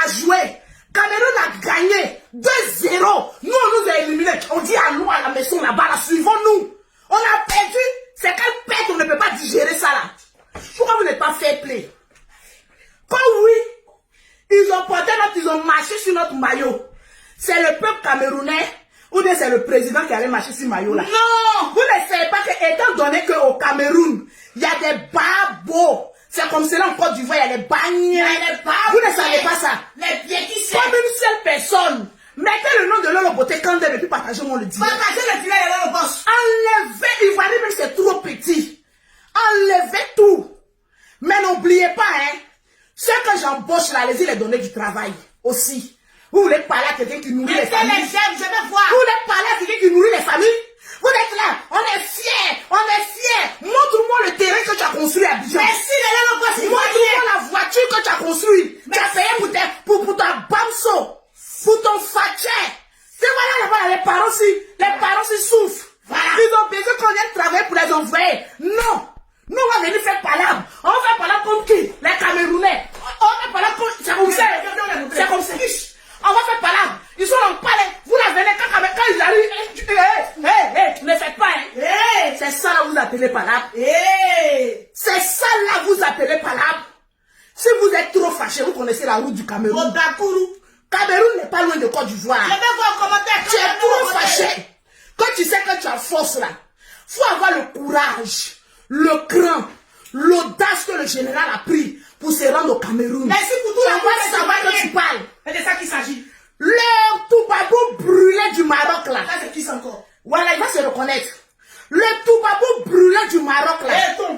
a joué. Cameroun a gagné 2-0. Nous, on nous a éliminés. On dit à nous, à la maison, là-bas, là, suivons-nous. On a perdu. C'est quelle perte, on ne peut pas digérer ça, là. Pourquoi vous n'êtes pas fair play? Quand oui, ils ont porté ils ont marché sur notre maillot. C'est le peuple camerounais ou bien c'est le président qui allait marcher sur le maillot, là. Non! Vous ne savez pas que, étant donné qu'au Cameroun, il y a des babos. C'est comme cela en Côte d'Ivoire, il y a les bagnes. Vous ne savez pas ça. Les pieds qui sont. Comme une seule personne. Mettez le nom de Lolo Beauté Kandem et puis partagez-moi le dire. Partagez le filet de Lolo Boss. Enlevez, Ivoire, même c'est trop petit. Enlevez tout. Mais n'oubliez pas, hein, ceux que j'embauche là, allez-y les donner du travail aussi. Vous voulez parler à quelqu'un qui nourrit les familles? Je vais voir. Vous voulez parler à quelqu'un qui nourrit les familles? Vous êtes là, on est fiers, on est fiers. Montre-moi le terrain que tu as construit à Abidjan. Merci de le voir. Montre-moi la voiture que tu as construite. Tu as payé pour ta Bamso, pour ton Fatcher. C'est voilà là-bas, les parents aussi souffrent. Voilà. Ils ont besoin qu'on vienne travailler pour les envoyer. Non. Nous, on va venir faire palabre. On va faire palabre comme qui? Les Camerounais. On va faire palabre comme... C'est comme ça. C'est comme ça. On va faire palabre. Ils sont en palais. Vous la venez quand ils arrivent. Ne faites pas. C'est ça là vous appelez palabre. C'est ça là vous appelez palabre. Si vous êtes trop fâché, vous connaissez la route du Cameroun. Cameroun n'est pas loin de Côte d'Ivoire. Je vais voir un commentaire. Tu es trop fâché. Quand tu sais que tu as force là, il faut avoir le courage, le cran, l'audace que le général a pris pour se rendre au Cameroun. Merci pour tout le savoir que tu parles. C'est de ça qu'il s'agit. Le Toubabou brûlé du Maroc là. Ça c'est qui ça encore? Voilà, il va se reconnaître. Le Toubabou brûlé du Maroc là. Toi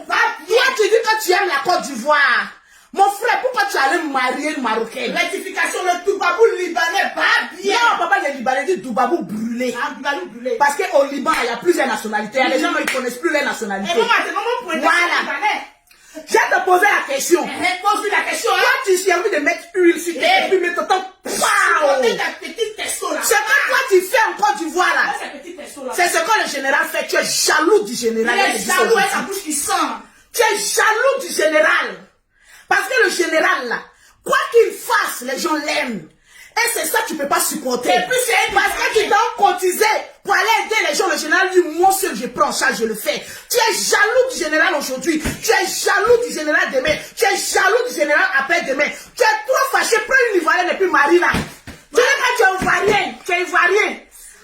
tu dis que tu aimes la Côte d'Ivoire. Mon frère, pourquoi tu allais marier une Marocaine? Rectification, le Toubabou libanais, pas bien. Non, papa, les Libanais disent Toubabou brûlé. Ah, Toubabou brûlé. Parce qu'au Liban, il y a plusieurs nationalités. Les gens ne connaissent plus les nationalités. Et voilà. Je te posé la question. Pose la question. Toi, tu sais envie de mettre huile sur tes et puis mettre ton c'est que toi, tu fais en Côte d'Ivoire là. C'est ce que le général fait. Tu es jaloux du général. Il est jaloux et sa bouche qui sent. Tu es jaloux du général. Parce que le général là, quoi qu'il fasse, les gens l'aiment. Et c'est ça que tu ne peux pas supporter. Et puis c'est parce que tu dois cotiser pour aller aider les gens. Le général dit, moi seul je prends en charge, je le fais. Tu es jaloux du général aujourd'hui. Tu es jaloux du général demain. Tu es jaloux du général après-demain. Tu es trop fâché, prends une Ivoirienne et puis marie là. Tu n'es pas, tu es Ivoirien. Tu es Ivoirien.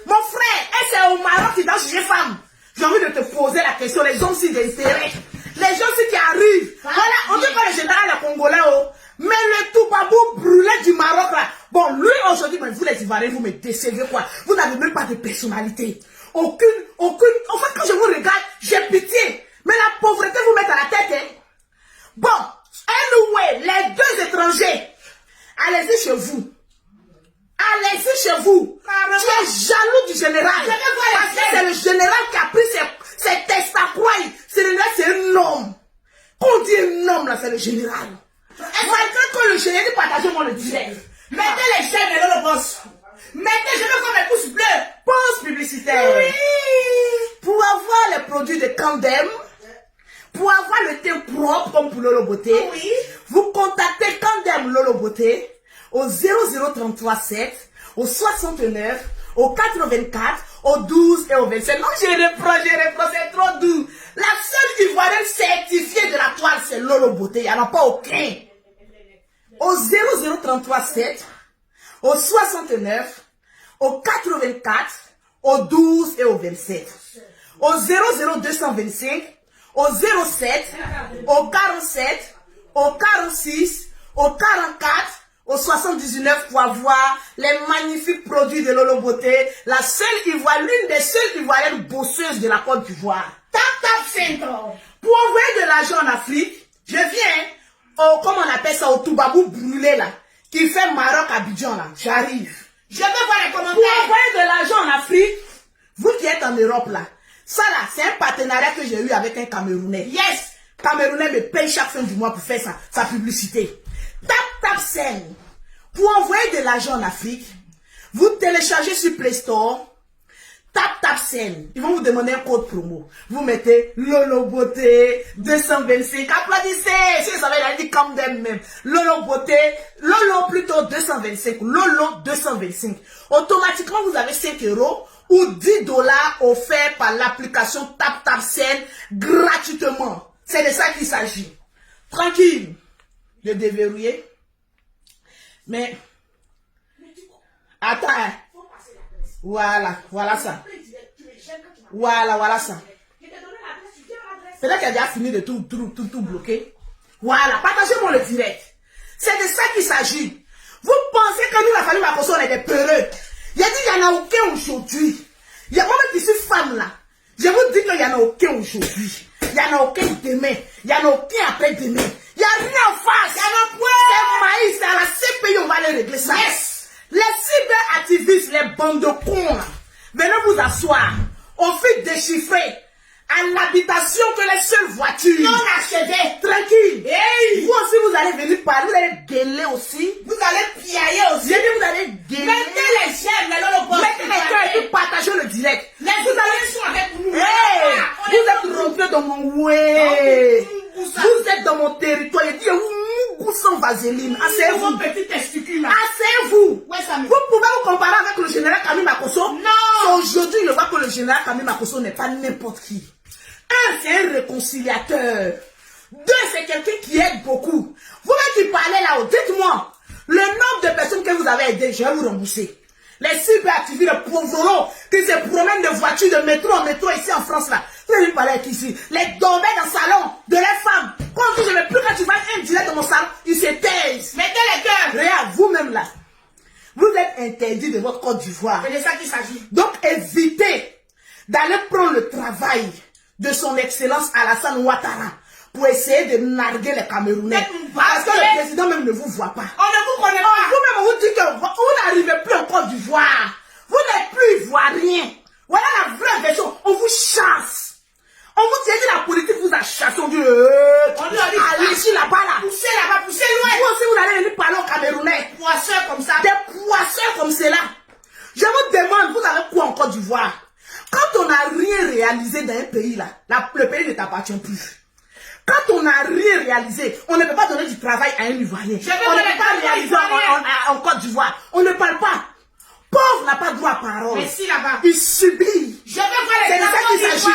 Mon frère, et c'est au Maroc qui doit juger femme. J'ai envie de te poser la question, les gens aussi d'intérêt. Les gens aussi qui arrivent. Voilà, on dit que le général est congolais, oh. Mais le Toubabou brûlé du Maroc là. Bon, lui aujourd'hui, vous les Ivoiriens, vous me décevez quoi. Vous n'avez même pas de personnalité. Aucune. En fait, quand je vous regarde, j'ai pitié. Mais la pauvreté vous met à la tête, hein. Bon, anyway, les deux étrangers, allez-y chez vous. Allez-y chez vous. Tu es jaloux du général. Parce que c'est le général qui a pris ses testacroix. C'est un homme. Quand on dit un homme là, c'est le général. Malgré que le général dit partagez-moi le direct. Mettez les chaînes et le boss. Mettez, je veux faire mes pouces bleus. Pause publicitaire. Oui. Pour avoir les produits de Kandem, pour avoir le teint propre comme pour Lolo Beauté, oui, vous contactez Kandem Lolo Beauté au 00337, au 69, au 84, au 12 et au 27. Non, je reprends, c'est trop doux. La seule Ivoirienne certifiée de la toile, c'est Lolo Beauté. Il n'y en a pas aucun. Au 00337, au 69, au 84, au 12 et au 27. Au 00225, au 07, au 47, au 46, au 44, au 79 pour avoir les magnifiques produits de Lolo Beauté, la seule Ivoirienne, l'une des seules Ivoiriennes bosseuses de la Côte d'Ivoire. Tap Centre. Pour envoyer de l'argent en Afrique, je viens au, comment on appelle ça, au Toubabou brûlé là, qui fait Maroc Abidjan là, j'arrive. Je vais voir les commentaires. Pour envoyer de l'argent en Afrique, vous qui êtes en Europe là, ça là, c'est un partenariat que j'ai eu avec un Camerounais. Yes! Camerounais me paye chaque fin du mois pour faire sa publicité. Tap Scène. Pour envoyer de l'argent en Afrique, vous téléchargez sur Play Store, Tap scène. Ils vont vous demander un code promo. Vous mettez Lolo Beauté 225. Applaudissez. Si vous avez dit comme d'elle-même. Lolo Beauté, Lolo plutôt 225. Lolo 225. Automatiquement, vous avez 5 € ou 10 $ offerts par l'application Tap scène gratuitement. C'est de ça qu'il s'agit. Tranquille. De déverrouiller. Mais, attends. Voilà ça. Voilà ça. Peut-être qu'elle a déjà fini de tout bloquer. Voilà, partagez-moi le direct. C'est de ça qu'il s'agit. Vous pensez que nous, la famille Makosso, on est des peureux. Il a dit qu'il n'y en a aucun aujourd'hui. Il y a moi-même qui suis femme là. Je vous dis qu'il n'y en a aucun aujourd'hui. Il n'y en a aucun demain. Il n'y en a aucun après-demain. Il n'y a rien en face. Il y en a point. C'est maïs, c'est à la CPI, on va aller régler ça. Yes. Les cyberactivistes, les bandes de cons, là, venez vous asseoir. On fait déchiffrer à l'habitation que les seules voitures. Non achevées. Tranquille. Hey. Vous aussi, vous allez venir parler, vous allez gueuler aussi. Vous allez piailler aussi. J'ai dit, vous allez gueuler. Mettez les j'aime, mettez les cœurs et puis partagez le direct. Vous allez avec nous. Hey. Vous êtes rentrés dans mon way. Vous êtes dans mon territoire. Il dit, vous sans vaseline. Asseyez-vous. Asseyez-vous. Vous pouvez vous comparer avec le général Camille Makosso? Non. Aujourd'hui, il voit que le général Camille Makosso n'est pas n'importe qui. Un, c'est un réconciliateur. Deux, c'est quelqu'un qui aide beaucoup. Vous-même qui parlez là-haut, dites-moi, le nombre de personnes que vous avez aidées, je vais vous rembourser. Les cyberactivistes, les pauvres qui se promènent de voitures, de métro en métro ici en France là. Vous allez parler avec ici. Les dormeurs dans le salon de les femmes. Quand on dit je ne veux plus quand tu vas un direct dans mon salon, ils se taisent. Mettez les cœurs. Regarde, vous-même là. Vous êtes interdit de votre Côte d'Ivoire. C'est de ça qu'il s'agit. Donc évitez d'aller prendre le travail de son excellence Alassane Ouattara pour essayer de narguer les Camerounais. Parce que le président même ne vous voit pas. On ne vous connaît pas. Vous-même, on vous dit que vous n'arrivez plus en Côte d'Ivoire. Vous n'êtes plus ivoirien. Voilà la vraie version. On vous chasse. On vous dit que la politique vous a chassé. On dit, allez ici là-bas là. Poussez là-bas, poussez loin. Vous aussi, vous allez venir parler aux Camerounais. Poisseurs comme ça. Des poisseurs comme cela. Je vous demande, vous avez quoi en Côte d'Ivoire? Quand on n'a rien réalisé dans un pays là, le pays ne t'appartient plus. Quand on n'a rien réalisé, on ne peut pas donner du travail à un Ivoirien. On ne peut pas réaliser en Côte d'Ivoire. On ne parle pas. Pauvre n'a pas droit à parole. Mais si là-bas. Il subit. Je vais voir les gens qui s'agit.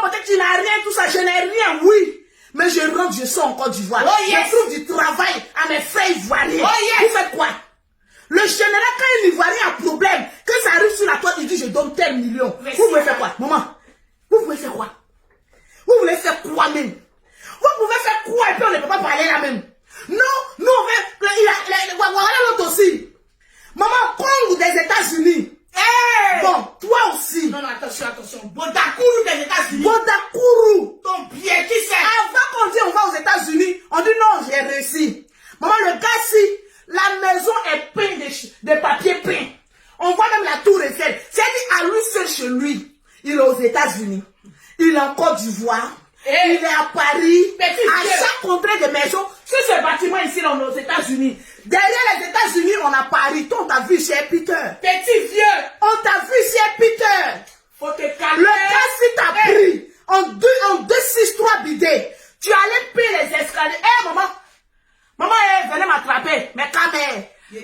Peut-être qu'il n'a rien, tout ça. Je n'ai rien, oui. Mais je rentre, je sors en Côte d'Ivoire. Oh, yes. Je trouve du travail à mes frères ivoiriens. Oh, yes. Vous faites quoi? Le général, quand un Ivoirien a problème, quand ça arrive sur la toile, il dit je donne tel million. Mais vous pouvez faire quoi? Maman, vous pouvez faire quoi? Vous voulez faire quoi même? Vous pouvez faire quoi et puis on ne peut pas parler là même? Non, nous on veut. Voilà l'autre aussi. Maman, Congo des États-Unis. Hey! Bon, toi aussi. Non, attention. Bodakourou des États-Unis. Bodakourou. Ton pied, qui c'est? Avant qu'on dise on va aux États-Unis, on dit non, j'ai réussi. Maman, le gars, si la maison est peinte de papier peint, on voit même la tour Eiffel. C'est dit à lui seul chez lui. Il est aux États-Unis. Il est en Côte d'Ivoire. Il est à Paris. À chaque contrée de maison, sur ce bâtiment ici, on est aux États-Unis. Derrière les États-Unis, on a Paris. Toi, on t'a vu chez Peter. Petit vieux. On t'a vu chez Peter. Faut te calmer. Le gars, si t'as pris en 263 bidets, tu allais payer les escaliers. Maman. Maman, venez m'attraper. Mais quand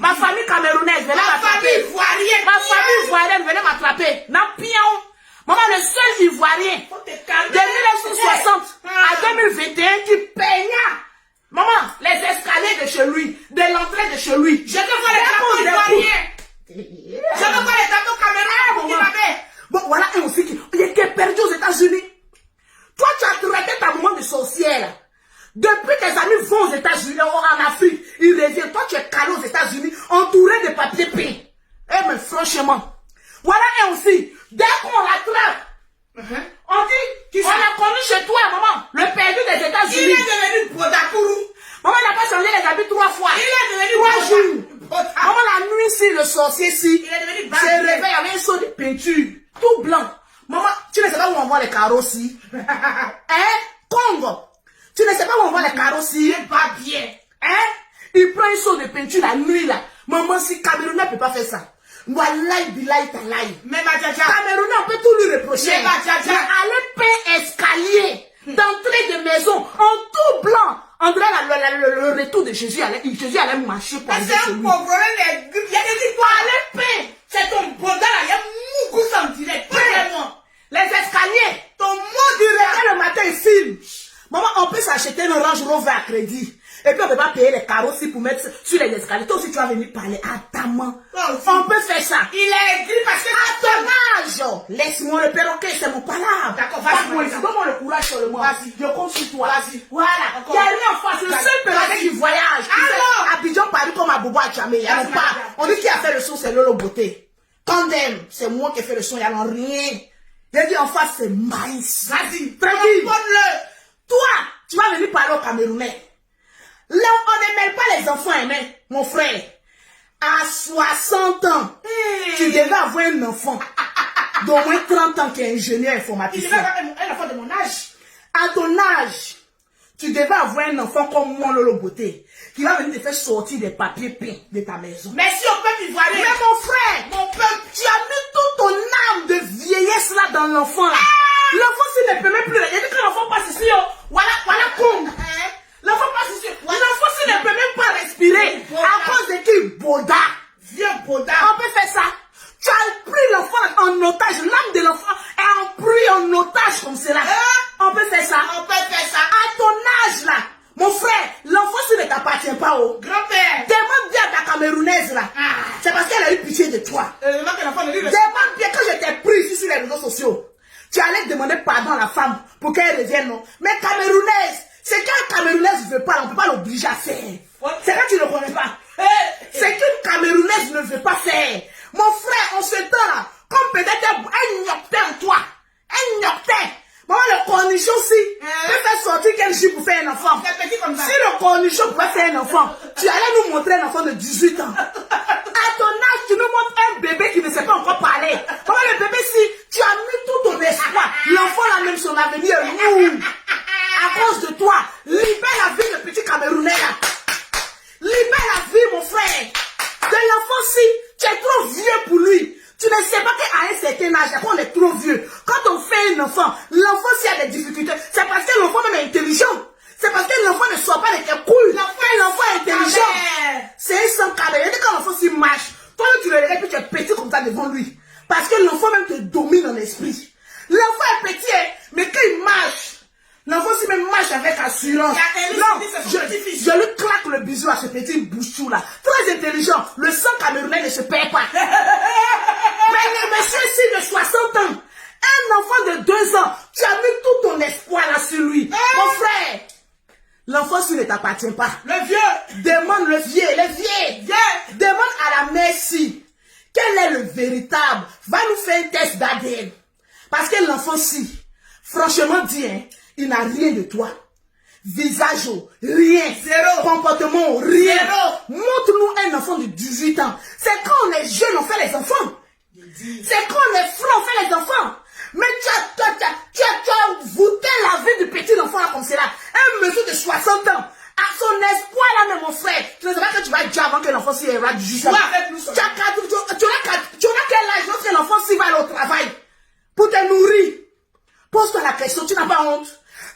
ma famille camerounaise, venez m'attraper. Ma famille ivoirienne, venez m'attraper. Nampion. Maman, le seul Ivoirien de 1960 à 2021 qui peigna, maman, les escaliers de chez lui, de l'entrée de chez lui. Je veux voir les drapeaux ivoiriens. Je veux voir les drapeaux camerounais. Bon, voilà un aussi qui était perdu aux États-Unis. Toi, tu as traité ta maman de sorcière. Depuis tes amis vont aux États-Unis, en Afrique, ils reviennent. Toi, tu es calé aux États-Unis, entouré de papier peint. Mais franchement, voilà un aussi. Dès qu'on l'attrape, on dit, on a connu chez toi, maman, le perdu des États-Unis. Il est devenu Bodakourou. Maman n'a pas changé les habits 3 fois. Il est devenu 3 jours. Maman, la nuit, si le sorcier, si, se réveille avec un saut de peinture, tout blanc. Maman, tu ne sais pas où on voit les carreaux si. Congo. Tu ne sais pas où on voit les carreaux si. Pas bien. Il prend un saut de peinture la nuit, là. Maman, si Cameroun ne peut pas faire ça. Wallahi, billahi, talahi. Mais ma Djadia. Camerounais, on peut tout lui reprocher. Mais ma Djadia. Mais aller payer escalier d'entrée de maison en tout blanc. On dirait le retour de Jésus. Jésus allait marcher pour aller chez lui. C'est un pauvre. Il y a des histoires. Allez payer. C'est ton bonheur là. Il y a mou goût en direct. Vraiment. Les escaliers. Ton mot direct. Le matin, il filme. Maman, on peut s'acheter une Range Rover à crédit. Et puis on ne peut pas payer les carreaux aussi pour mettre sur les escaliers. Toi aussi, tu vas venir parler à ta main. On peut faire ça. Il est écrit parce que à ton âge. Laisse-moi le perroquet, c'est mon palabre. D'accord, vas-y. Donne-moi le courage sur le moi. Vas-y. Je compte sur toi. Vas-y. Voilà. Il y a rien en face. Le seul perroquet qui voyage. Alors. Abidjan, Paris, comme à Bobo à Djamé. Il y a pas. On dit qui a fait le son, c'est Lolo Beauté. Tandem, c'est moi qui ai fait le son, il n'y a rien. J'ai dit en face, c'est maïs. Vas-y. Tranquille. Donne-le. Toi, tu vas venir parler au Camerounais. Là, on ne mêle pas les enfants, hein, mon frère. À 60 ans, tu devais avoir un enfant d'au moins 30 ans qui est ingénieur informaticien. Tu devais avoir un enfant de mon âge. À ton âge, tu devais avoir un enfant comme moi, Lolo Beauté, qui va venir te faire sortir des papiers peints de ta maison. Merci au peuple ivoirien. Mais mon frère, Mon peuple, tu as mis toute ton âme de vieillesse là dans l'enfant. L'enfant, s'il ne peut même plus. Il dit que l'enfant passe ici, voilà comme. L'enfant passe ici. L'enfant, s'il ne peut même pas respirer. À cause de qui? Boda. vieux Boda. On peut faire ça. Tu as pris l'enfant en otage. L'âme de l'enfant est pris en otage comme cela. On peut faire ça. On peut faire ça. À ton âge là, mon frère, l'enfant, s'il ne t'appartient pas, grand-père. demande bien à ta Camerounaise là. C'est parce qu'elle a eu pitié de toi. Demande bien quand je t'ai pris ici sur les réseaux sociaux. Tu allais demander pardon à la femme pour qu'elle revienne, non? Mais Camerounaise, c'est qu'un Camerounaise ne veut pas, on ne peut pas l'obliger à faire. C'est quand tu ne connais pas. C'est qu'une Camerounaise ne veut pas faire. Mon frère, on se tend là, comme peut-être un nyoctin en toi. Un nyoctin. Maman, le cornichon aussi, peut faire sortir quel jour pour faire un enfant. petit comme ça. Si le cornichon pouvait faire un enfant, tu allais nous montrer un enfant de 18 ans. À ton âge, tu nous montres un bébé qui ne sait pas encore parler. Maman, le bébé, si tu as mis tout ton espoir, l'enfant là même, son avenir est mou. À cause de toi, libère la vie de petit Camerounais là. Libère la vie, mon frère. De l'enfant, si tu es trop vieux pour lui. Tu ne sais pas qu'à un certain âge, quand on est trop vieux, quand on fait un enfant, l'enfant s'il y a des difficultés, c'est parce que l'enfant même est intelligent. C'est parce que l'enfant ne sort pas de tes couilles. L'enfant est intelligent. C'est un sans cadre. Il dit quand l'enfant s'y marche, toi tu le regardes puis tu es petit comme ça devant lui. Parce que l'enfant même te domine en esprit. L'enfant est petit, mais quand il marche, l'enfant s'y même marche avec assurance. Non, je lui claque le bisou à ce petit bouchou là. Très intelligent. Le sang camerounais ne se perd pas. Mais le monsieur ici de 60 ans, un enfant de 2 ans, tu as mis tout ton espoir là sur lui. Mon frère, l'enfant s'il ne t'appartient pas. Le vieux. Demande le vieux. Demande à la mère si quel est le véritable. Va nous faire un test d'ADN. Parce que l'enfant si, franchement dit, hein, il n'a rien de toi. Visage, rien. Zéro. Comportement, rien. Zéro. Montre-nous un enfant de 18 ans. C'est quand on est jeune, on fait les enfants. C'est quand on est fou, on fait les enfants. Mais tu as voûté la vie du petit enfant là comme cela. Un monsieur de 60 ans. À son espoir là, mais mon frère. Tu ne sais pas que tu vas dire avant que l'enfant s'y ira 18 ans. Tu as quel âge lorsque l'enfant s'y va aller au travail pour te nourrir? Pose-toi la question, tu n'as pas honte.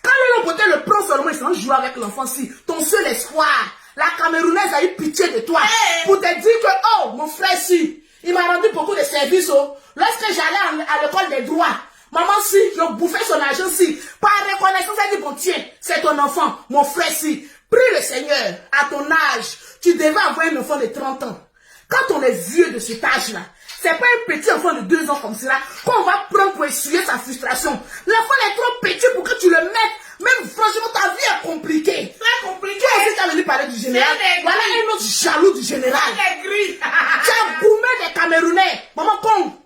Quand le Beauté le prend seulement, il s'en joue avec l'enfant si ton seul espoir, la Camerounaise a eu pitié de toi pour te dire que, oh, mon frère si, il m'a rendu beaucoup de services. Oh. Lorsque j'allais à l'école des droits, maman si, je bouffais son argent si, par reconnaissance, elle dit, bon tiens, c'est ton enfant, mon frère si. Prie le Seigneur, à ton âge, tu devais avoir un enfant de 30 ans. Quand on est vieux de cet âge-là, c'est pas un petit enfant de 2 ans comme cela qu'on va prendre pour essuyer sa frustration. L'enfant est trop petit pour que tu le mettes. Même franchement, ta vie est compliquée. Très compliqué. Toi aussi, tu as venu parler du général. Voilà un autre jaloux du général. Tu as boumé des Camerounais. Maman con.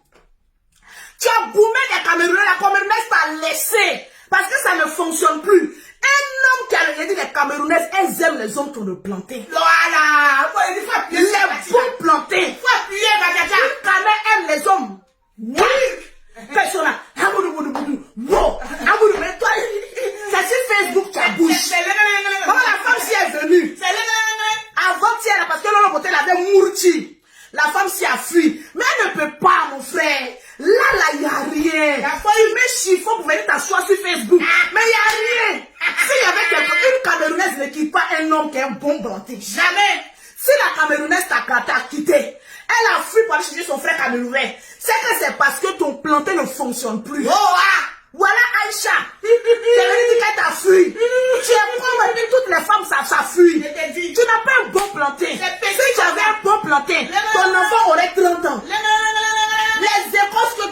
Tu as boumé des Camerounais. La Camerounaise t'a laissé. Parce que ça ne fonctionne plus. Un homme qui a dit les Camerounaises, elles aiment les hommes qu'on le planté. Voilà. Les bons plantés. Faut appuyer, Bagaja. Une Cameroun aime les hommes. Oui. Personne là. Wow. Mais toi, c'est sur Facebook, tu as bouche. Comment la femme si est venue? Avant-hier, parce que l'autre côté, elle avait mourti. La femme s'y a fui. Mais elle ne peut pas, mon frère. Là, il n'y a rien. La femme, il met chiffon pour venir t'asseoir sur Facebook. Mais il n'y a rien. S'il y avait quelqu'un, une Camerounaise ne quitte pas un homme qui est un bon blanté. Jamais. Si la Camerounaise t'a quitté, elle a fui pour aller chercher son frère camerounais. C'est que c'est parce que ton planté ne fonctionne plus. Oh, ah! Voilà Aïcha. Tu avais dit qu'elle t'a fui. Tu es comme toutes les femmes, ça fuit. Tu n'as pas un bon planté. Si tu avais un bon planté, ton enfant aurait 30 ans. Les écosses que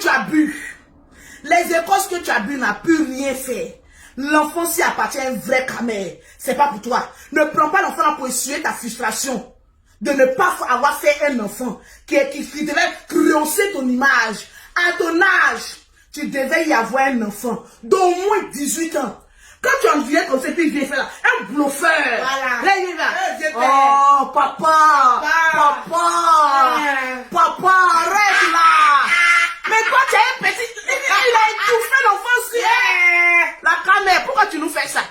tu as bu, n'a pu rien faire. L'enfant s'y appartient à un vrai camère. C'est pas pour toi. Ne prends pas l'enfant pour essuyer ta frustration de ne pas avoir fait un enfant qui devait rehausser ton image. À ton âge, tu devais y avoir un enfant d'au moins 18 ans. Quand tu en viens comme ça, puis il vient faire là, un bluffeur. Voilà. Là, il va. Oh, papa. Papa, arrête là. Mais toi, tu es un petit. Il a étouffé l'enfant si. La caméra, pourquoi tu nous fais ça?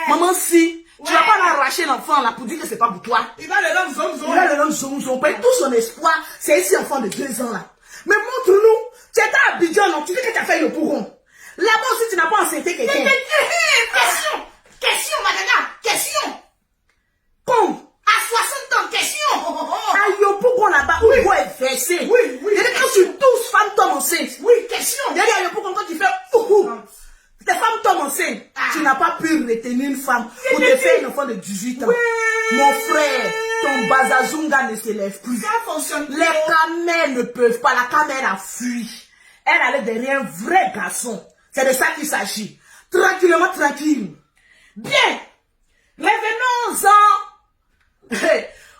Maman, si. Tu vas pas l'arracher l'enfant là pour dire que c'est pas pour toi. Il va le rendre zonzon. Tout son espoir, c'est ici enfant de 2 ans là. Mais montre-nous. Tu étais à Abidjan, non? Tu dis que tu as fait le pourron. Là-bas aussi, tu n'as pas enceinté quelqu'un. Question, madame. Question. Comme à 60 ans, question. À Yopougon là-bas, où il est versé. Oui. Il y a quand tu tous femmes tombent enceintes. Oui, question. Il y a Yopougon quand tu fais les femmes tombent enceintes. Tu n'as pas pu retenir une femme pour te faire un enfant de 18 ans. Oui. Mon frère, ton bazazunga ne s'élève plus. Ça fonctionne. Les camères ne peuvent pas. La caméra a fui. Elle allait derrière un vrai garçon. C'est de ça qu'il s'agit. Tranquillement, tranquille. Bien. Revenons-en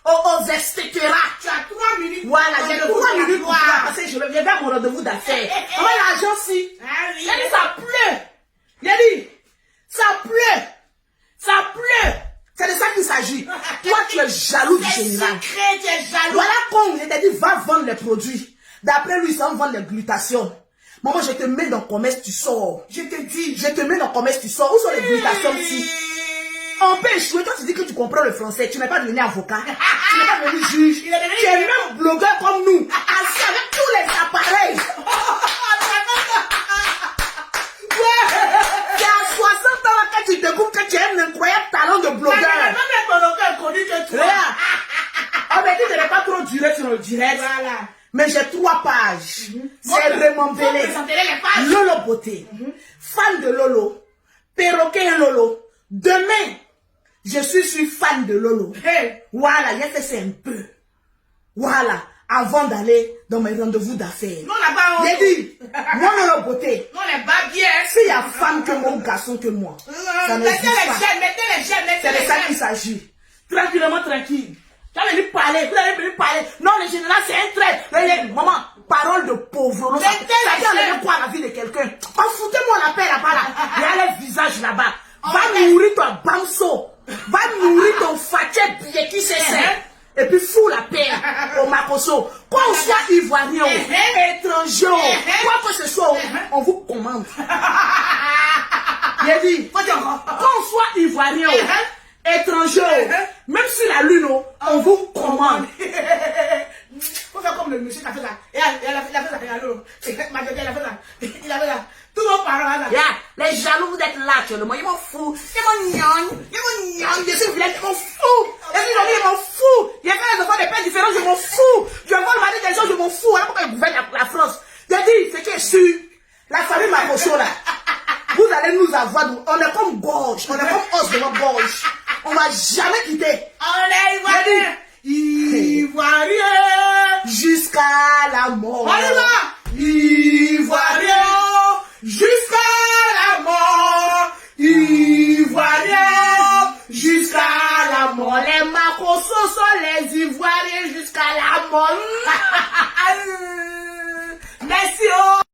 aux etc. Tu as 3 minutes. Voilà, j'ai 3 minutes pour toi. Parce que je vais à mon rendez-vous d'affaires. Comment l'argent si? Il a dit ça pleut. Il a dit ça pleut. Ça pleut. C'est de ça qu'il s'agit. Toi, tu es jaloux du général. Tu es jaloux. Voilà comme il t'a dit, va vendre les produits. D'après lui, ça va vendre les glutations. Maman, je te mets dans le commerce, tu sors. Je te dis, je te mets dans le commerce, tu sors. Où sont les glutations ici? On peut échouer. Toi, tu dis que tu comprends le français. Tu n'es pas devenu avocat. Tu n'es pas devenu juge. Tu es même blogueur comme nous. Assis avec tous les appareils. C'est à 60 ans que tu découvres que tu as un incroyable talent de blogueur. On m'a dit que je n'ai pas trop duré sur le direct. Voilà. Mais j'ai 3 pages. C'est vraiment belé. Lolo Beauté. Fan de Lolo. Perroquet Lolo. Demain, je suis fan de Lolo. Voilà, j'ai fait ça un peu. Voilà. Avant d'aller dans mes rendez-vous d'affaires. Non, là-bas, j'ai dit, moi, Lolo Beauté. Non, les bas bien. S'il y a femme que mon garçon que moi. Ça n'existe pas. C'est de ça qu'il s'agit. Tranquillement, tranquille. Tu as venu parler, vous avez venu parler. Non, le général, c'est un trait. Maman, parole de pauvre. Ça dit enlever quoi la vie de quelqu'un? Oh, foutez-moi la paix là-bas, là. Il y a le visage là-bas. Va nourrir ton bamso. Va nourrir ton faté billet qui c'est ça. Et puis fous la paix au Makoso. Qu'on soit ivoirien, étranger, quoi que ce soit, on vous commande. Il a dit, qu'on soit ivoirien, étranger, même si la lune, on vous commande. Faut faire comme le monsieur qui a fait ça. Il a fait ça. Il a fait ça. Tout le monde parle là. Les jaloux, vous êtes là actuellement. Ils m'en foutent. Ils m'en je suis vilaine, ils m'en foutent. Ils m'en foutent. Il y a des enfants des pères différents, je m'en fous. Je vois le mari des gens, je m'en fous. Alors pourquoi ils gouvernent la France? J'ai dit, c'est qui est sûr. La famille Makoso là. Vous allez nous avoir, on est comme gorge, on est comme os de notre gorge. On va jamais quitter. On est ivoirien. Ivoirien. Jusqu'à la mort. On y va. Ivoirien. Jusqu'à la mort. Ivoirien. Jusqu'à la mort. Les Makoso sont les Ivoiriens jusqu'à la mort.